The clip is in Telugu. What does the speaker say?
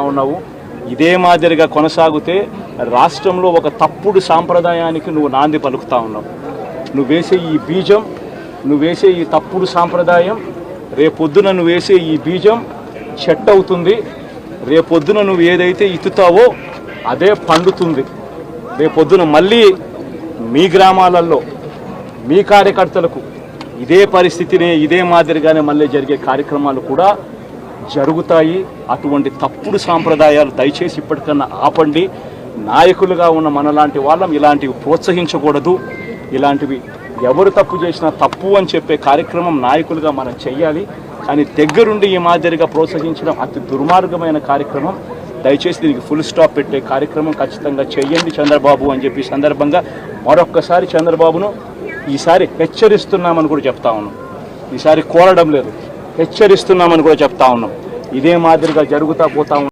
ఉన్నావు. ఇదే మాదిరిగా కొనసాగితే రాష్ట్రంలో ఒక తప్పుడు సాంప్రదాయానికి నువ్వు నాంది పలుకుతా ఉన్నావు. నువ్వు వేసే ఈ బీజం, నువ్వు వేసే ఈ తప్పుడు సాంప్రదాయం, రేపొద్దున నువ్వు వేసే ఈ బీజం చెట్టు అవుతుంది. రేపొద్దున నువ్వు ఏదైతే ఇత్తుతావో అదే పండుతుంది. రేపొద్దున మళ్ళీ మీ గ్రామాలలో మీ కార్యకర్తలకు ఇదే పరిస్థితిని ఇదే మాదిరిగానే మళ్ళీ జరిగే కార్యక్రమాలు కూడా జరుగుతాయి. అటువంటి తప్పుడు సాంప్రదాయాలు దయచేసి ఇప్పటికన్నా ఆపండి. నాయకులుగా ఉన్న మనలాంటి వాళ్ళం ఇలాంటివి ప్రోత్సహించకూడదు. ఇలాంటివి ఎవరు తప్పు చేసినా తప్పు అని చెప్పే కార్యక్రమం నాయకులుగా మనం చెయ్యాలి. కానీ దగ్గరుండి ఈ మాదిరిగా ప్రోత్సహించడం అతి దుర్మార్గమైన కార్యక్రమం. దయచేసి దీనికి ఫుల్ స్టాప్ పెట్టే కార్యక్రమం ఖచ్చితంగా చెయ్యండి చంద్రబాబు అని చెప్పి సందర్భంగా మరొక్కసారి చంద్రబాబును ఈసారి హెచ్చరిస్తున్నామని కూడా చెప్తా ఉన్నాం. ఈసారి కోరడం లేదు, హెచ్చరిస్తున్నామని కూడా చెప్తా ఉన్నాం. ఇదే మాదిరిగా జరుగుతూ పోతా